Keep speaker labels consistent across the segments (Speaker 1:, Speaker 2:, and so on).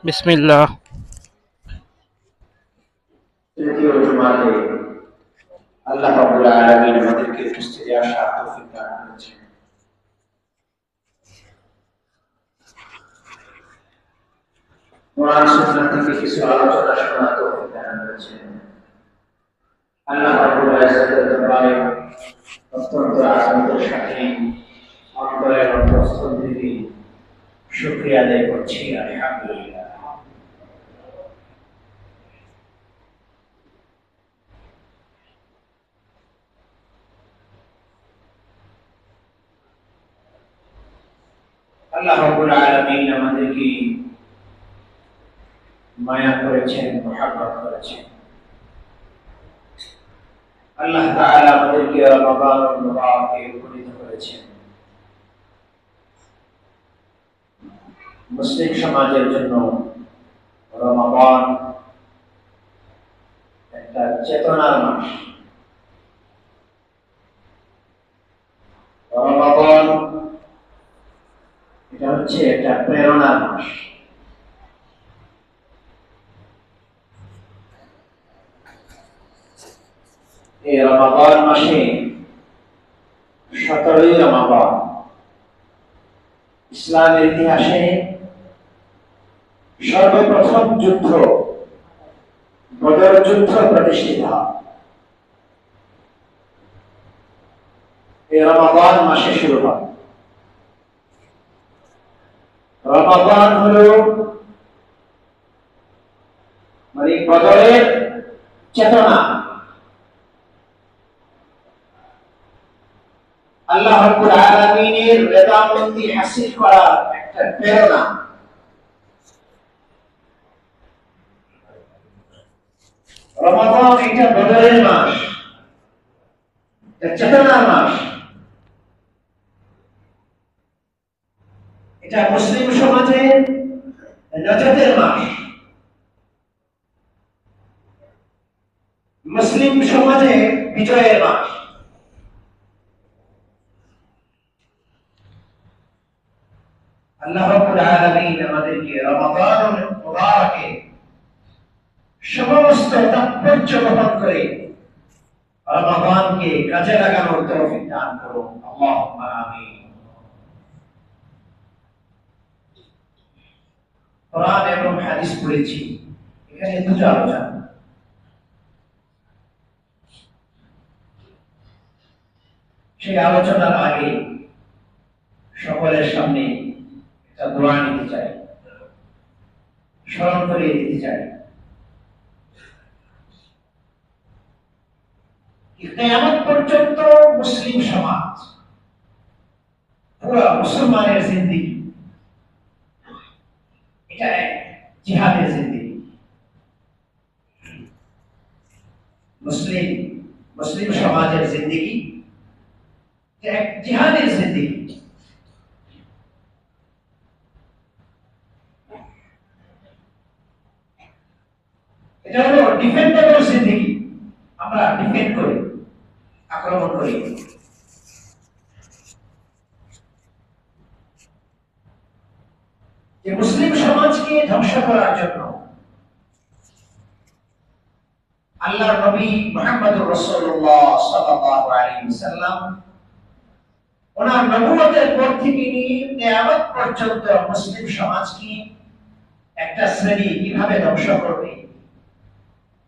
Speaker 1: বিসমিল্লাহ।
Speaker 2: তৃতীয় জুমাতে আল্লাহ রাব্বুল আলামিন আমাদেরকে উপস্থিতি আসার তৌফিক দান করেছেন। কোরআন সুন্নাহ থেকে কিছু আলোচনা শোনার তৌফিক দান করেছেন। আল্লাহ রাব্বুল ইজ্জতের দরবারে অত্যন্ত আজমতের সাথে অন্তরের অন্তঃস্থল থেকে শুকরিয়া আদায় করছি। আলহামদুলিল্লাহ। আল্লাহ রাব্বুল আলামিন আমাদেরকে মায়া করেছেন, মহব্বত করেছেন। আল্লাহ তাআলা আমাদেরকে রমাদানুল মুবারকে উপনীত করেছেন। মুসলিম সমাজের জন্য রমাদান একটা চেতনার মাস। রমাদান এটা হচ্ছে একটা প্রেরণার মাস। এই রমাদান মাসে 17ই রমাদান ইসলামের ইতিহাসে সর্বপ্রথম যুদ্ধ বদর যুদ্ধ প্রতিষ্ঠিত হয়। এই রমাদান মাসে শুরু হয়। রমাদান হলো মানে বদরের চেতনা। আল্লাহ রাব্বুল আলামিনের রেদামন্দি হাসিল করার একটা প্রেরণা। রমাদান এটা বদরের মাস, এটা চেতনার মাস। এটা মুসলিম সমাজের নাজাতের মাস। মুসলিম সমাজে বিজয়ের মাস। আল্লাহ রাব্বুল আলামিন আমাদেরকে রমাদানুল মুবারকে সমস্ত তাৎপর্য বহন করে রমাদানকে কাজে লাগানোর তৌফিক দান করুন। আল্লাহুম্মা আমিন। কোরআন এবং হাদিস পড়েছি, এখানে দুটো আলোচনা। সেই আলোচনার আগে সকলের সামনে একটা দোয়া নিতে চাই, স্মরণ করিয়ে দিতে চাই। কিয়ামত পর্যন্ত মুসলিম সমাজ, পুরো মুসলমানের জিন্দেগি এটা এক জিহাদের জিন্দেগি। মুসলিম সমাজের জিন্দেগি এক জিহাদের জিন্দেগি। এটা হলো ডিফেন্ডেবল জিন্দেগি। আমরা ডিফেন্ড করি, আক্রমণ করি। যে মুসলিম সমাজকে ধ্বংস করার জন্য আল্লাহর নবী মুহাম্মদুর রাসূলুল্লাহ সাল্লাল্লাহু আলাইহি ওয়াসাল্লাম ওনার নবুয়তের পর থেকে নিয়ে কিয়ামত পর্যন্ত মুসলিম সমাজকে একটা শ্রেণী কিভাবে ধ্বংস করবে,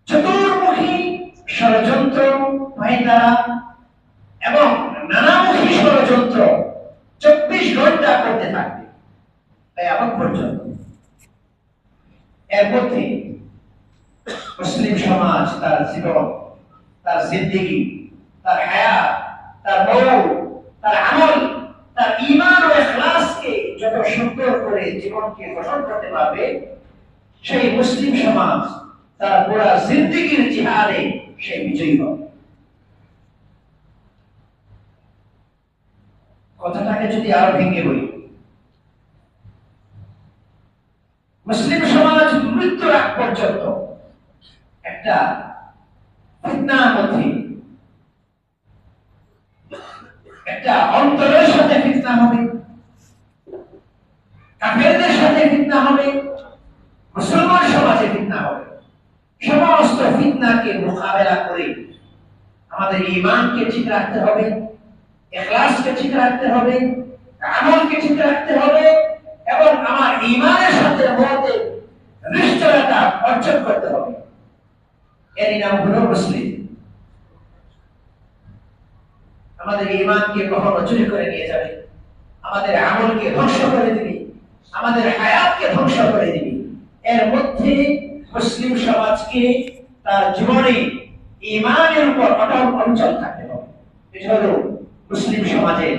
Speaker 2: চতুর্মুখী ষড়যন্ত্র পায়তারা এবং নানামুখী ষড়যন্ত্র 24 ঘন্টা করতে থাকবে কিয়ামত পর্যন্ত। এর মধ্যে মুসলিম সমাজ তার জীবন, তার জিন্দেগি, তার হায়াত, তার মৌত, তার আমল, তার ঈমান ও ইখলাসকে যত সুন্দর করে জীবনকে গঠন করতে পারবে, সেই মুসলিম সমাজ তার পুরা জিন্দেগির জিহাদে সে বিজয়ী হবে। কথাটাকে যদি আরো ভেঙে বলি, মুসলিম সমাজ মৃত্যুর আগ পর্যন্ত একটা ফিতনার মধ্যে, একটা অন্তরের সাথে ফিতনা হবে, কাফেরদের সাথে ফিতনা হবে, ফিতনাকে মোকাবেলা করে আমাদের ঈমানকে ঠিক রাখতে হবে, ইখলাসকে ঠিক রাখতে হবে, আমলকে ঠিক রাখতে হবে এবং আমার ঈমানের সাথে মতের নিশ্চয়তা অর্জন করতে হবে। এরই নাম হলো মুসলিম। আমাদের ঈমানকে কখনো চুরি করে নিয়ে যাবে, আমাদের আমলকে ধ্বংস করে দিবে, আমাদের হায়াতকে ধ্বংস করে দিবে। এর মধ্যে মুসলিম সমাজকে তার জীবনে ঈমানের উপর অটল অঞ্চল থাকতে হবে। এটা হলো মুসলিম সমাজের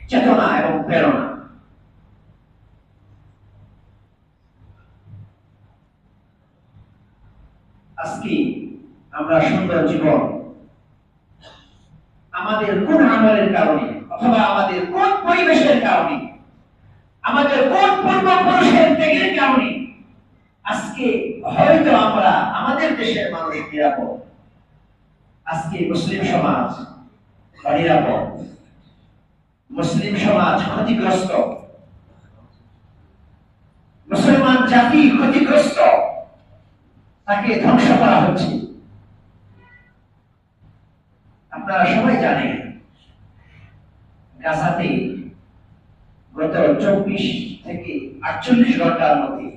Speaker 2: চেতনা এবং প্রেরণা। আজকে আমরা সুন্দর জীবন আমাদের কোন আমলের কারণে অথবা আমাদের কোন পরিবেশের কারণে, আমাদের কোন পূর্বপুরুষের ত্যাগের কারণে আজকে হয়তো আমরা আমাদের দেশের মানুষ নিরাপদ, আজকে মুসলিম সমাজ অনিরাপদ, মুসলিম সমাজ ক্ষতিগ্রস্ত, মুসলমান জাতি ক্ষতিগ্রস্ত, তাকে ধ্বংস করা হচ্ছে। আপনারা সবাই জানেন গাজাতে গত 24 থেকে 48 ঘন্টার মধ্যে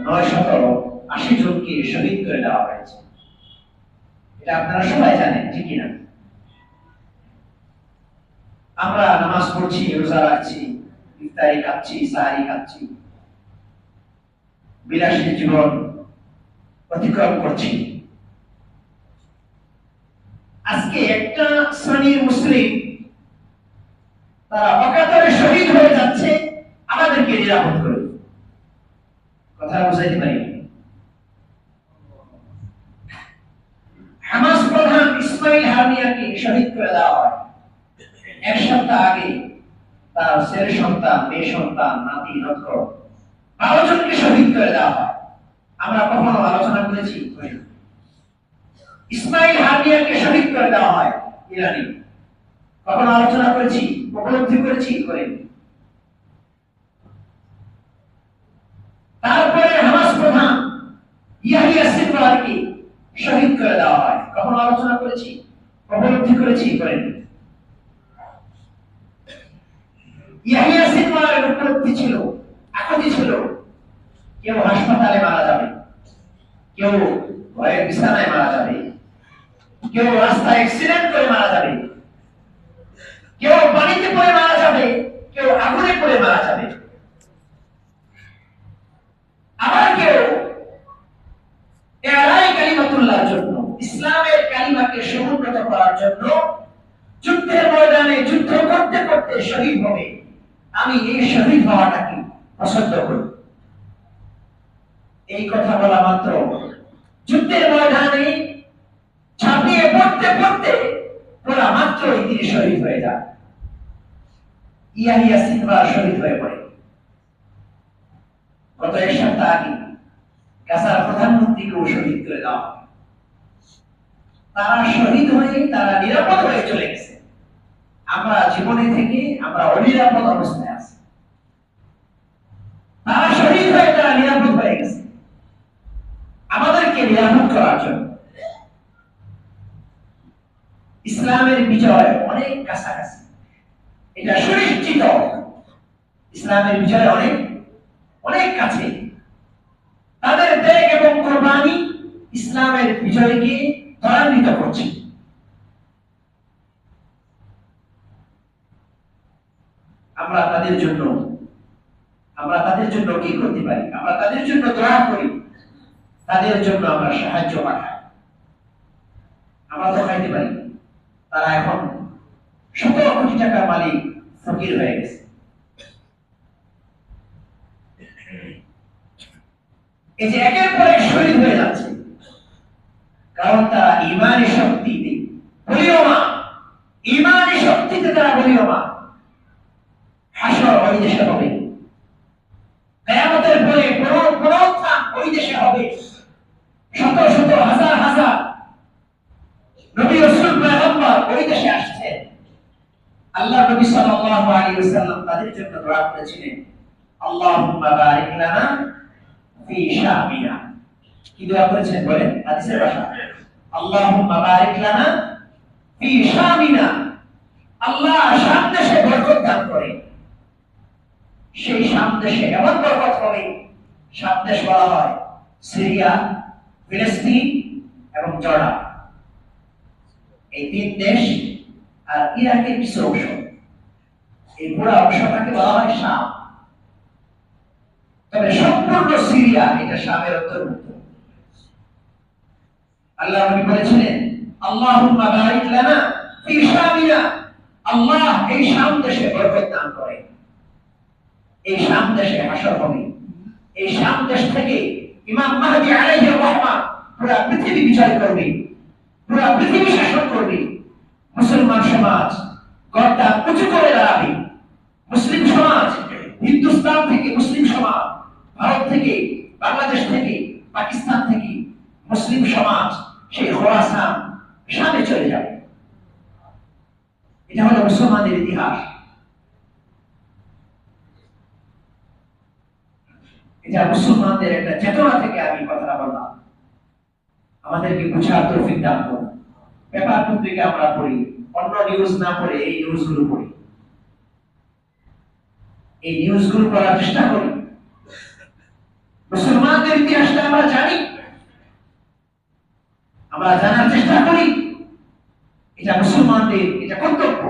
Speaker 2: 980 জনকে শহীদ করে দেওয়া হয়েছে। এটা আপনারা সবাই জানেন, ঠিক কিনা? আমরা নামাজ পড়ছি, রোজা রাখছি, ইফতারি খাচ্ছি, সাহারি খাচ্ছি, বিলাসী জীবন অতিক্রম করছি। আজকে একটা শ্রেণীর মুসলিম তারা অকাতরে শহীদ হয়ে যাচ্ছে আমাদেরকে নিরাপদ করে। কথা বুঝাইতে পারি? হামাস প্রধান ইসমাইল হানিয়াকে শহীদ করে দেওয়া হয়। এক সপ্তাহ আগে তার ছেলে সন্তান, মেয়ে সন্তান, নাতি নাতক 12 জনকে শহীদ করে দেওয়া হয়। আমরা কখনো আলোচনা করেছি? ইসমাইল হানিয়াকে শহীদ করে দেওয়া হয় ইরানি, কখনো আলোচনা করেছি, উপলব্ধি করেছি? করিনি। তারপরে হামাস প্রধান ইয়াহিয়া সিনওয়ারকে শহীদ করে দেওয়া হয়, কখনো আলোচনা করেছি, উপলব্ধি করেছি? করিনি। ইয়াহিয়া সিনওয়ারের উপলব্ধি ছিল, আকুতি ছিল, কেউ হাসপাতালে মারা যাবে, কেউ ঘরের বিছানায় মারা যাবে, কেউ রাস্তায় অ্যাক্সিডেন্ট করে মারা যাবে, কেউ পানিতে পড়ে মারা যাবে, কেউ আগুনে পড়ে মারা যাবে, আবার কেউ এলাই কালিমাতুল্লাহর জন্য, ইসলামের কালিমাকে সমুন্নত করার জন্য যুদ্ধের ময়দানে যুদ্ধ করতে করতে শহীদ হবে। আমি এই শহীদ হওয়াটাকে পছন্দ করি। এই কথা বলা মাত্র যুদ্ধের ময়দানে ঝাঁপিয়ে পড়তে পড়তে বলা মাত্রই তিনি শহীদ হয়ে যান। ইয়াহিয়া সিনওয়ার শহীদ হয়ে পড়ে। গত এক সপ্তাহ আগে গাজার প্রধানমন্ত্রীকেও শহীদ করে দেওয়া হয়। তারা শহীদ হয়ে তারা নিরাপদ হয়ে চলে গেছে। আমরা জীবনে থেকে আমরা অনিরাপদ অবস্থায় আছি। তারা শহীদ হয়ে তারা নিরাপদ হয়ে গেছে আমাদেরকে নিরাপদ করার জন্য। ইসলামের বিজয় অনেক কাছাকাছি, এটা সুনিশ্চিত। ইসলামের বিজয় অনেক অনেক কাছে। তাদের ত্যাগ এবং কোরবানি ইসলামের বিজয়কে ত্বরান্বিত করছে। আমরা তাদের জন্য কি করতে পারি? আমরা তাদের জন্য দোয়া করি, তাদের জন্য আমরা সাহায্য পাঠাই। আমরা তো খাইতে পারি, তারা এখন 17 কোটি টাকার মালিক, ফকির হয়ে গেছে। এই যে একের পর এক শহীদ হয়ে যাচ্ছে, কারণ তারা ঈমানি শক্তিতে বলীয়মান, ঈমানি শক্তিতে তারা বলীয়মান। হাসর ওই দেশে হবে, কিয়ামতের পরে পুনরুত্থান ওই দেশে হবে। শত শত হাজার হাজার নবী রাসূল পয়গম্বর ওই দেশে আসছে। আল্লাহ নবী সাল্লাল্লাহু আলাইহি ওয়াসাল্লাম তাদের জন্য দোয়া করেছিলেন, আল্লাহুম্মা বারিক লানা ফি শামিনা। কি দোয়া করেছেন বলেন? হাদিসের ভাষা, আল্লাহুম্মা বারিক লানা ফি শামিনা, আল্লাহ শাম দেশে বরকত দান করে। সেই শাম দেশে এমন বরকত হবে, শাম দেশ বলা হয় সিরিয়া, ফিলিস্তিন এবং জর্ডান, এই তিন দেশ আর ইরাকের কিছু অংশ, এই পুরো অংশটাকে বলা হয় শাম। তবে সম্পূর্ণ সিরিয়া এটা শামের অন্তর্ভুক্ত। আল্লাহ নবী বলেছিলেন, আল্লাহুম্মা বারিক লানা ফি শামিনা, আল্লাহ এই শাম দেশে বরকত দান করে। এই শাম দেশে হাসর হবে, এই শাম দেশ থেকে ইমাম মাহদী আলাইহির রহমান পুরো পৃথিবী বিচার করবে, পুরো পৃথিবী শাসন করবে। মুসলমান সমাজ গড়টা উঁচু করে দাঁড়াবে। মুসলিম সমাজ, হিন্দুস্তান থেকে মুসলিম সমাজ, ভারত থেকে, বাংলাদেশ থেকে, পাকিস্তান থেকে মুসলিম সমাজ সেই খোরাসান, শামে চলে যাবে। এটা হলো মুসলমানদের ইতিহাস। এটা মুসলমানদের একটা চেতনা থেকে আমি কথাটা বললাম। আমাদেরকে বুঝার তৌফিক দান করুন। পেপার পত্রিকা আমরা পড়ি, অন্য নিউজ না পড়ে এই নিউজগুলো পড়ি, এই নিউজগুলো পড়ার চেষ্টা করি। মুসলমানদের ইতিহাসটা আমরা জানি, আমরা জানার চেষ্টা করি। এটা মুসলমানদের, এটা কর্তব্য।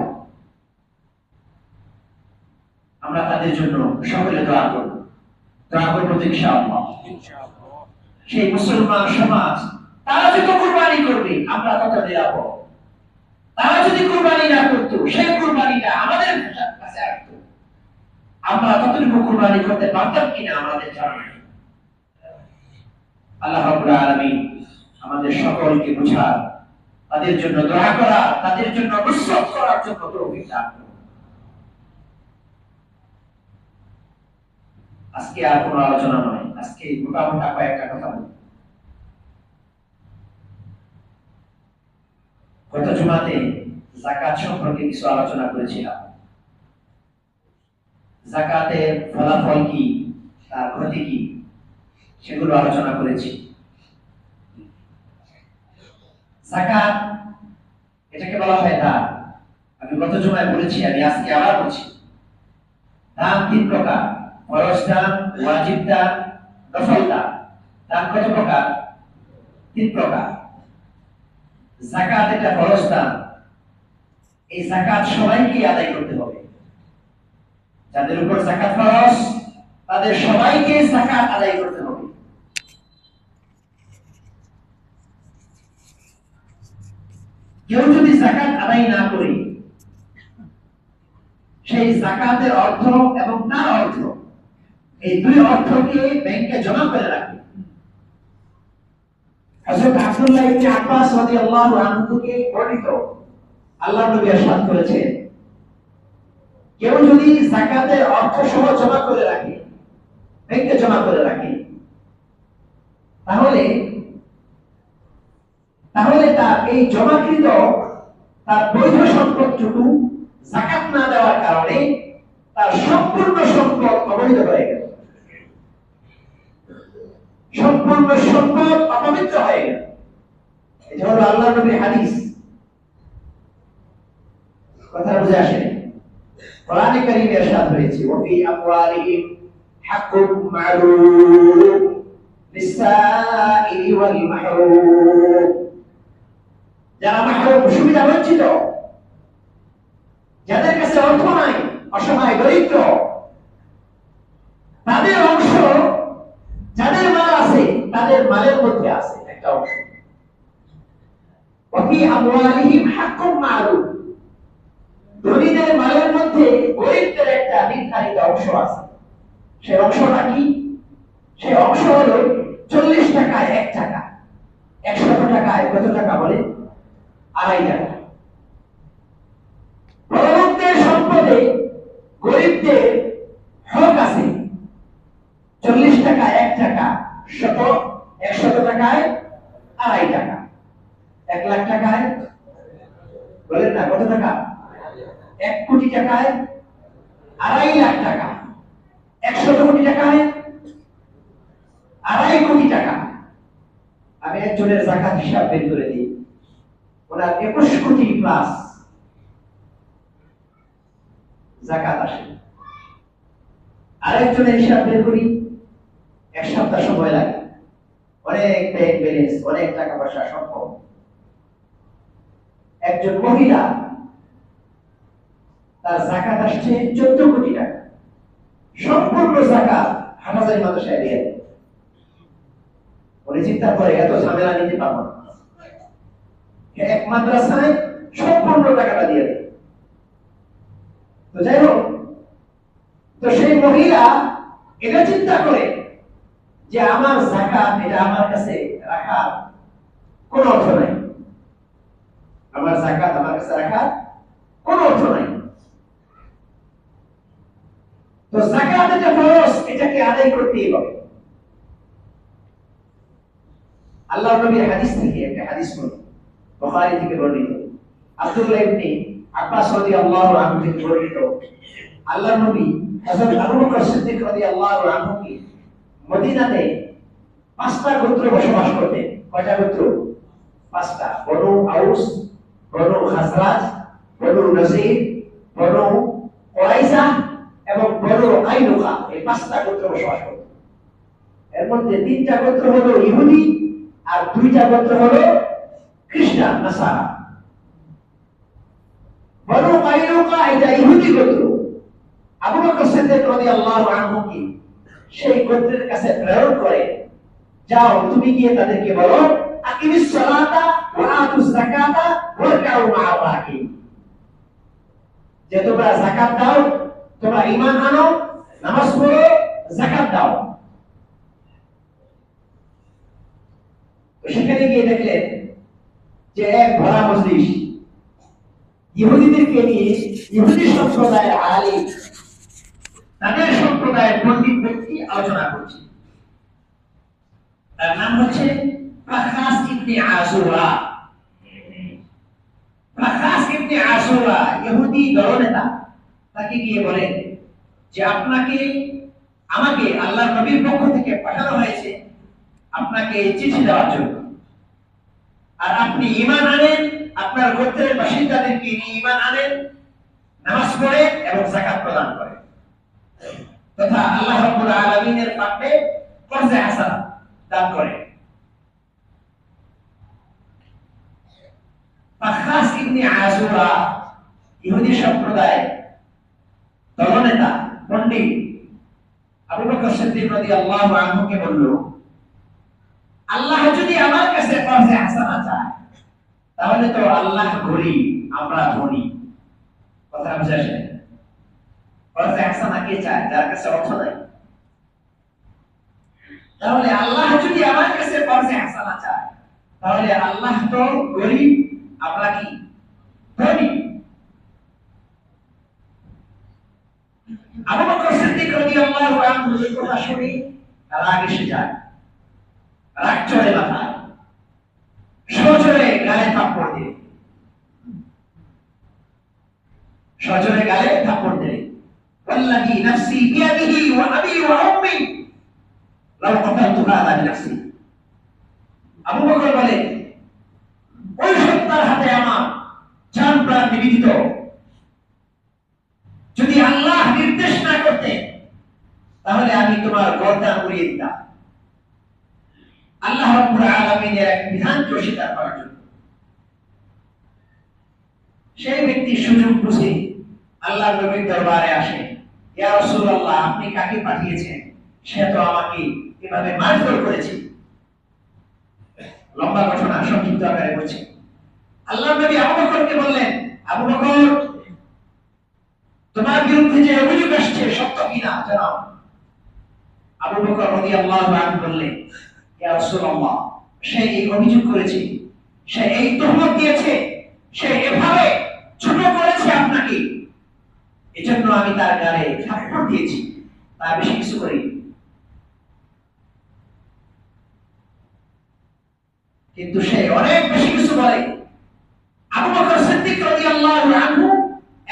Speaker 2: আমরা তাদের জন্য সকলে দোয়া করব, দোয়া করব ইনশাআল্লাহ। সেই মুসলমান সমাজ তারা যত কুরবানি করবে আমরা তত নিরাপদ। তারা যদি কুরবানি না করতো, সেই কুরবানিটা আমাদের কাছে আসতো, আমরা ততটুকু কুরবানি করতে পারতাম কিনা আমাদের জানা নেই। আল্লাহ রাব্বুল আলামিন আমাদের সকলকে বুঝার, তাদের জন্য দোয়া করা, তাদের জন্য নুসরত করার জন্য তৌফিক দান করুন। আজকে আর কোনো আলোচনা নয়, আজকে মোটামুটি কয়েকটা কথা বলব। গত জুমাতে যাকাত সম্পর্কে কিছু আলোচনা করেছিলাম। যাকাতের ফলাফল কি, তার ক্ষতি কি, সেগুলো আলোচনা করেছি। যাকাত এটাকে বলা হয় দান। আমি গত জুমায় বলেছি, আমি আজকে আবার বলছি। দান তিন প্রকার: ফরজ দান, ওয়াজিব দান, নফল দান। দান কত প্রকার? তিন প্রকার। যাকাত এটা ফরজ দান। এই যাকাত সবাইকে আদায় করতে হবে। যাদের উপর যাকাত ফরজ তাদের সবাইকে যাকাত আদায় করতে হবে। কেউ যদি যাকাত আদায় না করে, সেই যাকাতের অর্থ এবং তার অর্থ, এই দুই অর্থকে ব্যাংকে জমা করে রাখে। হযরত আব্দুল্লাহ ইবনে আব্বাস রাদিয়াল্লাহু আনহু থেকে বর্ণিত, আল্লাহর নবী ইরশাদ করেছেন, কেউ যদি যাকাতের অর্থ সহ জমা করে রাখে, ব্যাংকে জমা করে রাখে, তাহলে তার এই জমাকৃত তার বৈধ সম্পদটুকু যাকাত না দেওয়ার কারণে তার সম্পূর্ণ সম্পদ অবৈধ হয়ে গেল, সম্পূর্ণ সম্পদ অপবিত্র হয়ে গেল। এটা হলো আল্লাহর নবীর হাদিস। কথা বুঝে আসে? কোরআনে কারীমে ইরশাদ হয়েছে, ওয়া ফি আমওয়ালিহিম হাক্কুম মা'লুম লিস-সাইলি ওয়াল মাহরুম। যারা মাহরুম, সুবিধা বঞ্চিত, যাদের কাছে অর্থ নাই, অসহায় দরিদ্র, তাদের অংশ, যাদের মাল আছে তাদের মালের মধ্যে আছে একটা অংশ। ওয়া ফি আমওয়ালিহিম হাক্কুম মা'লুম, ধনীদের মালের মধ্যে গরিবদের একটা নির্ধারিত অংশ আছে। সেই অংশটা কি? সেই অংশ হলো 40 টাকায় 1 টাকা, 100 টাকায় কত টাকা বলে? 2.5 টাকা। বড়লোকদের সম্পদে গরিবদের হক আছে। 40 টাকায় 1 টাকা, 100 টাকায় 2.5 টাকা, 1 লাখ টাকায় বলেন না কত টাকা? 1 কোটি টাকায় 2.5 লাখ টাকা, 100 কোটি টাকায় 2.5 কোটি টাকা। একজনের যাকাত হিসাব বের করে দিই, ওনার 21 কোটি প্লাস যাকাত আসে। আরেকজনের হিসাব বের করি, এক সপ্তাহ সময় লাগে, অনেক ব্যাংক ব্যালেন্স, অনেক টাকা পয়সা সম্ভব। একজন মহিলা, তার যাকাত আসছে 14 কোটি টাকা, সম্পূর্ণ যাকাত হাফাজারি মাদ্রাসায় দিয়ে দেয়। উনি চিন্তা করে এত ঝামেলা নিতে পারবো না, এক মাদ্রাসায় সম্পূর্ণ টাকাটা দিয়ে দেয়। তো যাই হোক, তো সেই মহিলা এটা চিন্তা করে যে আমার যাকাত এটা আমার কাছে রাখার কোনো অর্থ নাই, আমার যাকাত আমার কাছে রাখার কোনো অর্থ নাই। তো যাকাত এটা ফরজ, এটাকে আদায় করতেই হবে। আল্লাহর নবীর হাদিস থেকে একটা হাদিস বলি, বুখারী থেকে বর্ণিত, আব্দুল্লাহ ইবনে আব্বাস রাদিয়াল্লাহু আনহু থেকে বর্ণিত, আল্লাহর নবী হযরত আবু বকর সিদ্দিক রাদিয়াল্লাহু আনহুকে মদিনাতে 5টা গোত্র বসবাস করতেন। কয়টা গোত্র? 5টা। বনু আউস, বনু খাজরাজ, বনু নজির, বনু কুরাইজা এবং বনু কাইনুকা, এই 5টা গোত্র বসবাস করতেন। এর মধ্যে 3টা গোত্র হলো ইহুদি আর 2টা গোত্র হলো খ্রিস্টান নাসারা। বনু কাইনুকা এটা ইহুদি গোত্র। আবু বকর সিদ্দিক রাদিয়াল্লাহু আনহু কি সেই গোত্রের কাছে প্রেরণ করে, যাও তুমি গিয়ে তাদেরকে বলো আকিমিস সালাতা ওয়া আতুস যাকাতা ওয়ারকাউ মা'আর রাকিন, যে তোমরা যাকাত দাও, তোমরা ঈমান আনো, নামাজ পড়ো, যাকাত দাও। সেখানে গিয়ে দেখলেন যে এক ভরা মজলিস ইহুদিদেরকে নিয়ে ইহুদি সম্প্রদায়ের আলিম, তাদের সম্প্রদায়ের পণ্ডিত ব্যক্তি আলোচনা করছে। তার নাম হচ্ছে ফাখাস ইবনে আশুরা। ফাখাস ইবনে আশুরা ইহুদি দলনেতা, তাকে গিয়ে বলেন যে আমাকে আল্লাহর নবীর পক্ষ থেকে পাঠানো হয়েছে আপনাকে চিঠি দেওয়ার জন্য, আর আপনি ঈমান আনেন, আপনার গোত্রের বাসিন্দাদেরকে নিয়ে ঈমান আনেন, নামাজ পড়ে এবং যাকাত প্রদান করেন, তথা আল্লাহ রাব্বুল আলামিনের পাকে ফরজে হাসানাত দান করেন। ফাখাস ইবনে আশুরা ইহুদি সম্প্রদায় দলনেতা পণ্ডিত আবু বকর সিদ্দিক রাদিয়াল্লাহু আনহুকে বলল, আল্লাহ যদি আমার কাছে ফরজে হাসানাত চায় তাহলে তো আল্লাহ গরিব, আমরা ধনী। কথা বুঝাছেন? ফরজে হাসানাত কে চায়? যার কাছে অর্থ নাই। তাহলে আল্লাহ যদি আমার কাছে ফরজে হাসানাত চায় তাহলে আল্লাহ তো গরিব, আমরা কি ধনী? আবু বকর সিদ্দিক রাদিয়াল্লাহু আনহু এই কথা শুনে রাগ এসে যায়, রাগ চড়ে মাথায়, সজোরে গালে থাপ্পড় দিলেন, সজোরে গালে থাপ্পড় দিলেন। ওয়াল্লাযী নাফসি বিয়াদিহি ওয়া আবী ওয়া উম্মি লাউ কাতালতু হাযা বিনাফসি। আবু বকর বলে, ওই সত্তার হাতে আমার জান প্রাণ নিবেদিত, যদি আল্লাহ নির্দেশ না করতেন তাহলে আমি তোমার গর্দান উড়িয়ে দিতাম। আল্লাহ রাব্বুল আলামিনের এক বিধানকে অস্বীকার করার জন্য সেই ব্যক্তি সুযোগ বুঝে আল্লাহর নবীর দরবারে আসে, ইয়া রাসূলুল্লাহ, আপনি কাকে পাঠিয়েছেন? সে তো আমাকে এভাবে মারধর করেছে। লম্বা ঘটনা সংক্ষিপ্ত আকারে বলছি। আল্লাহর নবী আবু বকরকে বললেন, আবু বকর, তোমার বিরুদ্ধে যে অভিযোগ আসছে সত্য কিনা জানাও। আবু বকর রাদিয়াল্লাহু আনহু বললেন, ইয়া রাসূলুল্লাহ, সে এই অভিযোগ করেছে, সে এই তুহমত দিয়েছে, সে এভাবে ছোট করেছে আপনাকে, এজন্য আমি তার গায়ে থাপ্পড় দিয়েছি, তার বেশি কিছু করিনি। কিন্তু সে অনেক বেশি কিছু বলে। আবু বকর সিদ্দিক রাদিয়াল্লাহু আনহু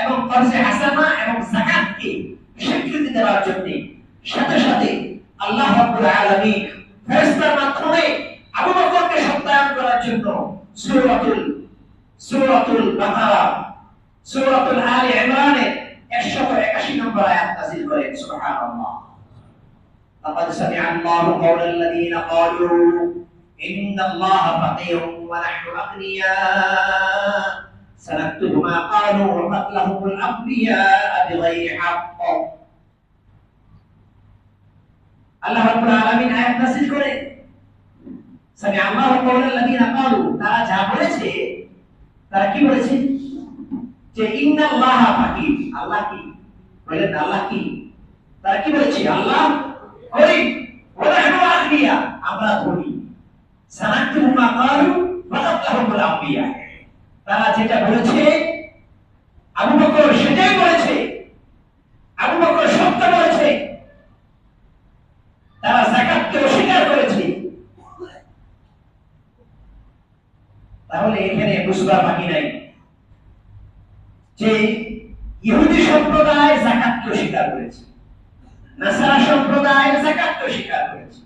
Speaker 2: এবং ফরজে হাসানা এবং যাকাতকে স্বীকৃতি দেওয়ার জন্য সাথে সাথে আল্লাহ রাব্বুল আলামিন ফেরেশতার মাধ্যমে আবু বকরকে জন্য সূরাতুল বাকারা, সূরাতুল আলে ইমরানের 181 নম্বর আয়াত নাযিল করেন। সুবহানাল্লাহ। লাকাদ সামি'a আল্লাহু কাওলাল লাযীনা ক্বালু ইন্নাল্লাহা ফাকীরুন ওয়া নাহনু আগনিয়া সানাকতুবু মা ক্বালু ওয়া কাতলাহুমুল আমবিয়া বিগাইরি হাক্ক। আল্লাহ রাব্বুল আলামিন আয়াত নাযিল করেন, সামি'a আল্লাহু কাওলাল লাযীনা ক্বালু, তারা যা বলেছে, তারা কি বলেছে? যে ইন্নাল্লাহা ফাকীর, আল্লাহ কি বলেন? আল্লাহ কি? তারা কি বলেছে? আল্লাহ গরীব, ওয়া নাহনু আগনিয়া, আমরা ধনী। সানাকতুবু মা ক্বালু ওয়া কাতলাহুমুল আমবিয়া, তারা যেটা বলেছে আবু বকর সেটাই বলেছে, আবু বকর সত্য বলেছে। তারা যাকাতকে অস্বীকার করেছে। তাহলে এখানে বুঝবার বাকি নাই যে ইহুদি সম্প্রদায় যাকাতকে অস্বীকার করেছে, নাসারা সম্প্রদায় যাকাতকে অস্বীকার করেছে।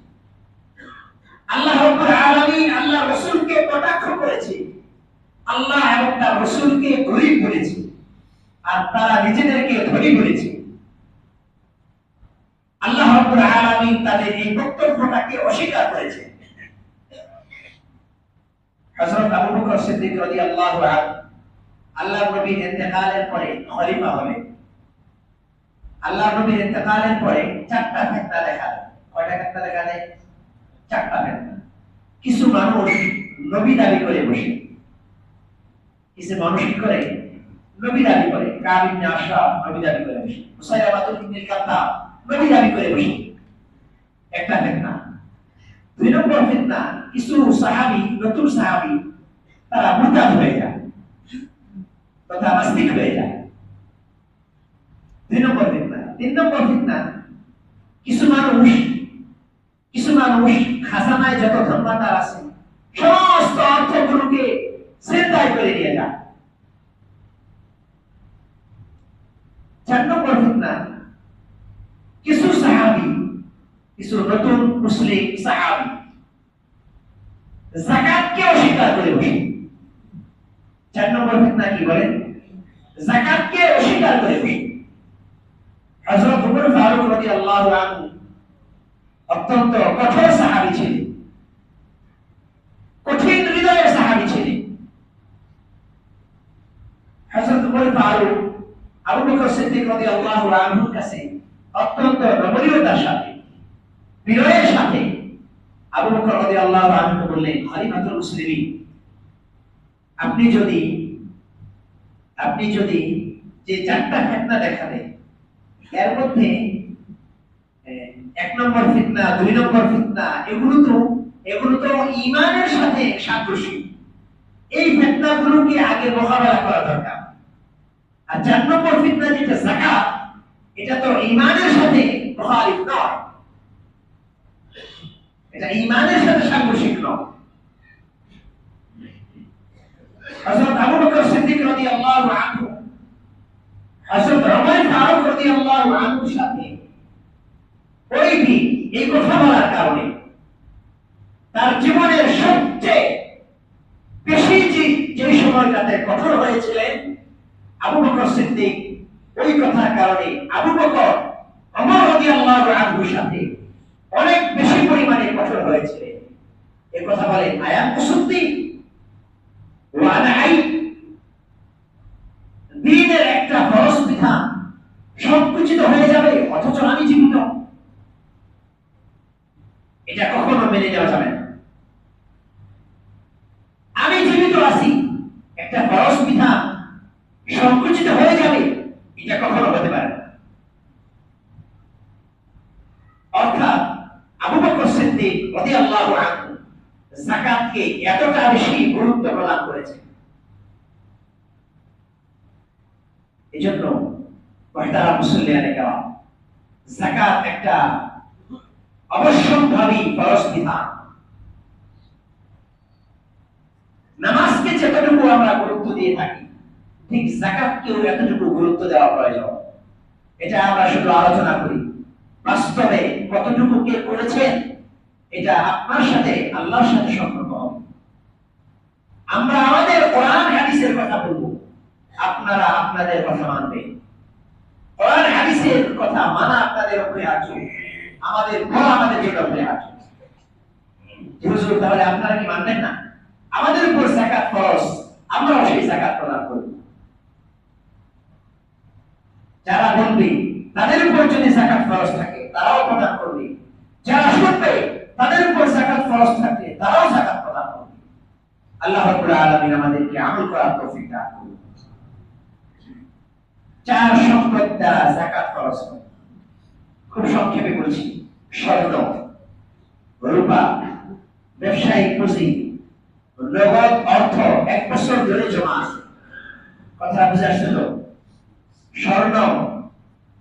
Speaker 2: আল্লাহ রাব্বুল আলামিন আল্লাহ রাসূলকে কটাক্ষ করেছে, আল্লাহ এবং তার রাসূলকে গরীব বলেছে, আর তারা নিজেদেরকে ধনী বলেছে। আল্লাহ রাব্বুল আলামিন তাদের এই বক্তব্যটাকে অস্বীকার করেছে। হযরত আবু বকর সিদ্দিক রাদিয়াল্লাহু আনহু আল্লাহর নবীর ইন্তেকালের পরে খলিফা হলেন। আল্লাহর নবীর ইন্তেকালের পরে চারটা ফিতনা দেখা দেয়। কয়টা ফিতনা দেখা দেয়? চারটা ফিতনা। কিছু মানুষ নবী দাবি করে বসে, কিছু মানুষ কি করে? নবী দাবি করে। কাব ইবনে আশরাফ নবী দাবি করে বসে, মুসাইলামাতুল কাযযাব নবী দাবি করে বসে, একটা ফিতনা। দুই নম্বর ফিতনা, কিছু সাহাবী, নতুন সাহাবী, তারা মুরতাদ হয়ে যায় তথা নাস্তিক হয়ে যায়, দুই নম্বর ফিতনা। তিন নম্বর ফিতনা, কিছু মানুষ খাজানায় যত ধনভাণ্ডার আছে সমস্ত অর্থগুলোকে ছিনতাই করে নিয়ে যায়। চার নম্বর ফিতনা, কিছু সাহাবী, কিছু নতুন মুসলিম সাহাবী যাকাতকে অস্বীকার করে বসে। চার নম্বর ফিতনা কি বলেন? যাকাতকে অস্বীকার করে বসে। হযরত ওমর ফারুক রাদিয়াল্লাহু আনহু অত্যন্ত কঠোর সাহাবী ছিলেন, কঠিন হৃদয়ের সাহাবী ছিলেন। হযরত ওমর ফারুক আবু বকর সিদ্দিক রাদিয়াল্লাহু আনহুর কাছে অত্যন্ত নমনীয়তার সাথে, বিনয়ের সাথে আবু বকর রাদিয়াল্লাহু আনহু বললেন, খলিফাতুল মুসলিমিন, আপনি যদি যে চারটা ফিতনা দেখাবেন এর মধ্যে এক নম্বর ফিতনা, দুই নম্বর ফিতনা, এগুলো তো ঈমানের সাথে সাদৃশ্যী, এই ফিতনাগুলোকে আগে মোকাবেলা করা দরকার। আর চার নম্বর ফিতনা যেটা যাকাত, এটা তো ঈমানের সাথে মুখালিফ নয়, এটা ঈমানের সাথে সাংঘর্ষিক নয়। হযরত আবু বকর সিদ্দিক রাদিয়াল্লাহু আনহু হযরত ওমর ফারুক রাদিয়াল্লাহু আনহুর সাথে ওই দিন এই কথা বলার কারণে তার জীবনের সবচেয়ে বেশি যে সময়টাতে কঠোর হয়েছিলেন আবু বকর সিদ্দিক, ওই কথার কারণে আবু বকর ওমর রাদিয়াল্লাহু আনহুর সাথে অনেক বেশি পরিমাণে কঠোর হয়েছিলেন। এই কথা বলে আয়াত কুসুদ্দি ওয়া নাই, দ্বীনের একটা ফরজ বিধান সংকুচিত হয়ে যাবে অথচ আমি জীবিত, এটা কখনো মেনে নেওয়া যাবে না। আমি জীবিত আছি, একটা ফরজ বিধান সংকুচিত হয়ে যাবে, এটা কখনো হতে পারে না। অর্থাৎ আবু বকর সিদ্দিক রাদিয়াল্লাহু আনহু যাকাতকে এতটা বেশি গুরুত্ব প্রদান করেছেন। এজন্য মুহতারাম মুসল্লিয়ানে কেরাম, যাকাত একটা অবশ্যম্ভাবী ফরজ বিধান। নামাজকে যতটুকু আমরা গুরুত্ব দিয়ে থাকি, ঠিক যাকাতকেও এতটুকু গুরুত্ব দেওয়া প্রয়োজন। এটা আমরা শুধু আলোচনা করি, বাস্তবে কতটুকু কে করেছেন এটা আপনার সাথে আল্লাহর সাথে সম্পর্ক হবে। আমরা আমাদের কোরআন হাদিসের কথা বলবো, আপনারা আপনাদের কথা মানবেন। কোরআন হাদিসের কথা মানা আপনাদের উপরে আছে, আমাদের বলা আমাদের উপরে আছে। হুজুর তাহলে আপনারা কি মানবেন না? আমাদের উপর যাকাত ফরজ, আমরাও সেই যাকাত প্রদান করব। যারা বলবে তাদের উপর যদি যাকাত ফরজ থাকে তারাও প্রদান করবে, যারা শুনবে তাদের উপর যাকাত ফরজ থাকে তারাও যাকাত প্রদান করবে। আল্লাহ রাব্বুল আলামিন আমাদেরকে আমল করার তৌফিক দান করুন। চার সম্পদ দ্বারা যাকাত ফরজ হয়। খুব সংক্ষেপে বলছি, স্বর্ণ, রূপা, ব্যবসায়িক পুঁজি, নগদ অর্থ 1 বছর ধরে জমা আছে। কথা বুঝে আসছে তো? স্বর্ণ,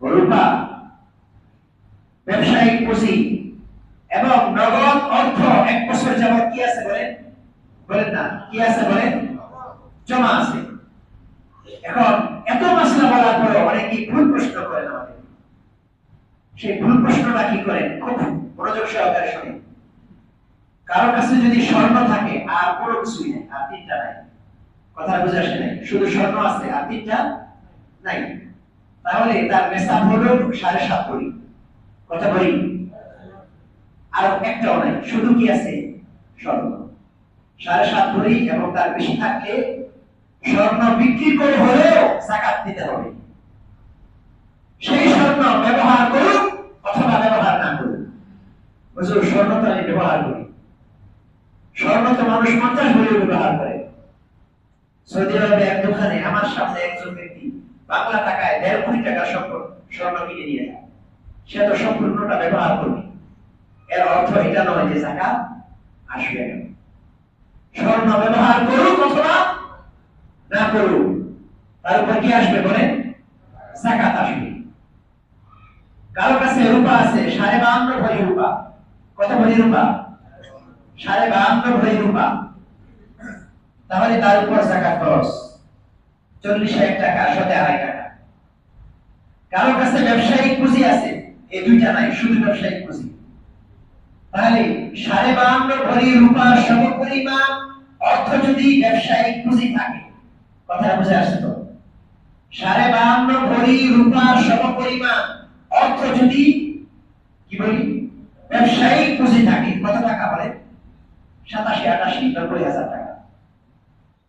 Speaker 2: রূপা, ব্যবসায়িক পুঁজি এবং নগদ অর্থ 1 বছর যাবত কি আছে বলেন? বলেন না, কি আছে বলেন? জমা আছে। এখন এত মাসলা বলার পরে অনেকেই ভুল প্রশ্ন করেন আমাদের। সেই ভুল প্রশ্নটা কি করেন? খুব মনোযোগ সহকারে শুনেন। কারো কাছে যদি স্বর্ণ থাকে আর কোনো কিছুই নেই, আর তিনটা নাই, কথা বুঝে আসে নাই, শুধু স্বর্ণ আছে আর তিনটা নাই, তাহলে তার নেশাব হলো 7.5 ভরি। কথা বলি, আর একটাও নাই, শুধু কি আছে? স্বর্ণ 7.5 ভরি, এবং তার বেশি থাকলে স্বর্ণ বিক্রি করে হলেও যাকাত দিতে হবে। সেই স্বর্ণ ব্যবহার করুক অথবা ব্যবহার না করুক। হুজুর স্বর্ণ তো আমি ব্যবহার করি, স্বর্ণ তো মানুষ 50 ভরি ব্যবহার করে। সৌদি আরবে এক দোকানে আমার সামনে একজন ব্যক্তি বাংলা টাকায় 1.5 কোটি টাকা স্বর্ণ কিনে নিয়ে যায়। সে তো সম্পূর্ণটা ব্যবহার করবে, এর অর্থ এটা নয় যে যাকাত আসবে না। স্বর্ণ ব্যবহার করুক অথবা না করুক, তার উপর কি আসবে বলেন? যাকাত আসবে। কারো কাছে রূপা আছে 52.5 ভরি রূপা। কত ভরি রূপা? 52.5 ভরি রূপা, তাহলে তার উপর যাকাত ফরজ। 40,000 টাকা, 2.5 টাকা। কারো কাছে ব্যবসায়িক পুঁজি আছে, এই দুইটা নাই, শুধু ব্যবসায়িক পুঁজি, তাহলে 52.5 ভরি রূপা সমপরিমাণ অর্থ যদি ব্যবসায়িক পুঁজি থাকে, কথা বুঝে আসছে তো? 52.5 ভরি রূপা সমপরিমাণ অর্থ যদি কি বলি ব্যবসায়িক পুঁজি থাকে, কত টাকা বলে? 87, 88, 90,000 টাকা,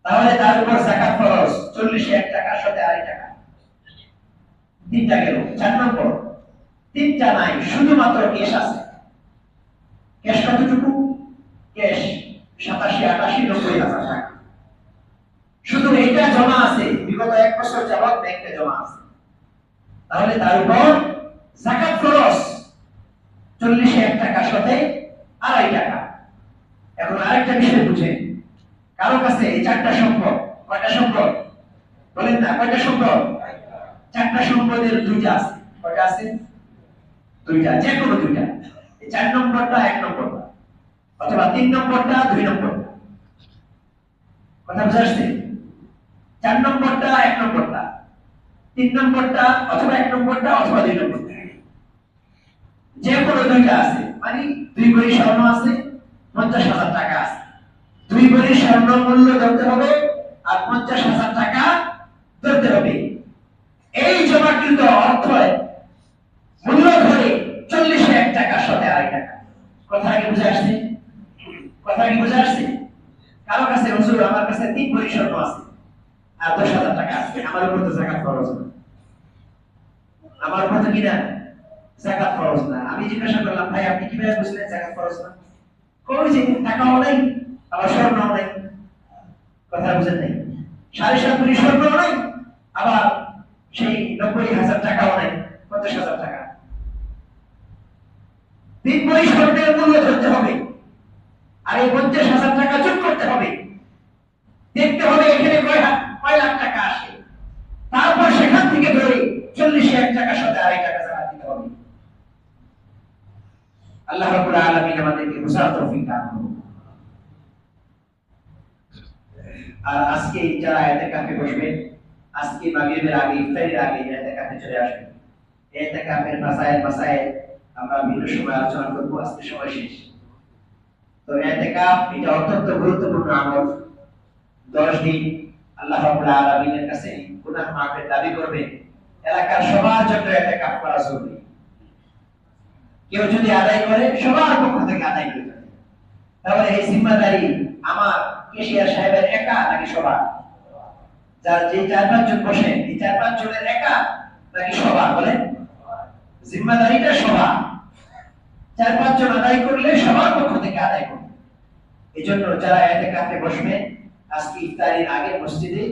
Speaker 2: তাহলে তার উপর যাকাত ফরজ 40,000 টাকা, 2.5 টাকা। তিনটা গেল। 4 নম্বর, তিনটা নাই, শুধুমাত্র ক্যাশ আছে। ক্যাশ কতটুকু? ক্যাশ 87, 88, 90,000 টাকা। শুধু এটা জমা আছে, বিগত 1 বছর যাবত ব্যাংকে জমা আছে, তাহলে তার উপর যাকাত ফরজ 40,000 টাকা, 2.5 টাকা। এখন আরেকটা বিষয় বুঝেন, কারো কাছে এই 4টা সম্পদ, কয়টা সম্পদ বলেন না? কয়টা সম্পদ? 4টা সম্পদের 2টা আছে। কয়টা আছে? 2টা, যে কোনো 2টা। এই 4 নম্বরটা 1 নম্বরটা, অথবা 3 নম্বরটা 2 নম্বরটা। কথা বুঝা আসছে? 4 নম্বরটা 1 নম্বরটা, 3 নম্বরটা অথবা 1 নম্বরটা অথবা 2 নম্বরটা, যে কোনো 2টা আছে। মানে 2 ভরি স্বর্ণ আছে, 50,000 টাকা আছে, 2 ভরি স্বর্ণ মূল্য ধরতে হবে আর 50,000 টাকা ধরতে হবে। এই জমাকৃত অর্থ মূল্য ধরে 40,000 টাকা, 2.5 টাকা। কথা কি বুঝে আসছে? কথা কি বুঝে আসছে? কারো কাছে হুজুর আমার কাছে 3 ভরি স্বর্ণ আছে আর 10,000 টাকা আছে, আমার উপর তো যাকাত ফরজ না। আমার উপর তো কি না? যাকাত ফরজ না। আমি জিজ্ঞাসা করলাম, ভাই আপনি কিভাবে বুঝলেন যাকাত ফরজ না? কই যে টাকাও নাই, আবার স্বর্ণও নাই। কথা বুঝেন নাই? 7.5 ভরি স্বর্ণও নাই, আবার সেই 90,000 টাকাও নাই, 50,000 টাকা। 3 ভরি স্বর্ণের মূল্য ধরতে হবে, আর এই 50,000 টাকা যোগ করতে হবে, দেখতে হবে এখানে কয় লাখ টাকা আসে, তারপর সেখান থেকে ধরে 40,000 টাকা, 2.5 টাকা যাকাত দিতে হবে। আল্লাহ রাব্বুল আলামিন আমাদেরকে বুঝার তৌফিক দান করুন। আর আজকে যারা ইতিকাফে বসবেন, আজকে মাগরিবের আগে, ইফতারের আগে ইতিকাফে চলে আসবেন। ইতিকাফের মাসাইল আমরা বিভিন্ন সময় আলোচনা করব, আজকে সময় শেষ। তো ইতিকাফ এটা অত্যন্ত গুরুত্বপূর্ণ আমল। 10 দিন আল্লাহ রাব্বুল আলামিনের কাছে গুনাহ মাফের দাবি করবে, এলাকার সবার জন্য ইতিকাফ করা জরুরি। কেউ যদি আদায় করে সবার পক্ষ থেকে আদায় করতে হবে। তাহলে এই জিম্মাদারি আমার কেশিয়ার সাহেবের একা নাকি সবার? যার যে 4-5 জন বসে, এই 4-5 জনের একা নাকি সবার? বলেন, জিম্মাদারিটা সবার। 4-5 জন আদায় করলে সবার পক্ষ থেকে আদায় করবে। এজন্য যারা ইতিকাফে বসবে আজকে ইফতারের আগে মসজিদে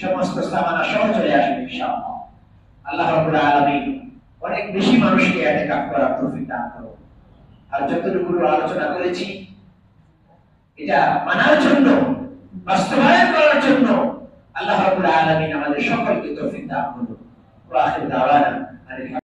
Speaker 2: সমস্ত সামানা সহ চলে আসবে ইনশাআল্লাহ। আল্লাহ রাব্বুল আলামিন অনেক বেশি মানুষকে ইতিকাফ করার তৌফিক দান করুন। আর যতটুকু আলোচনা করেছি এটা মানার জন্য, বাস্তবায়ন করার জন্য আল্লাহ রাব্বুল আলামিন আমাদের সকলকে তৌফিক দান করুন। ওয়া আখিরু দাওয়ানা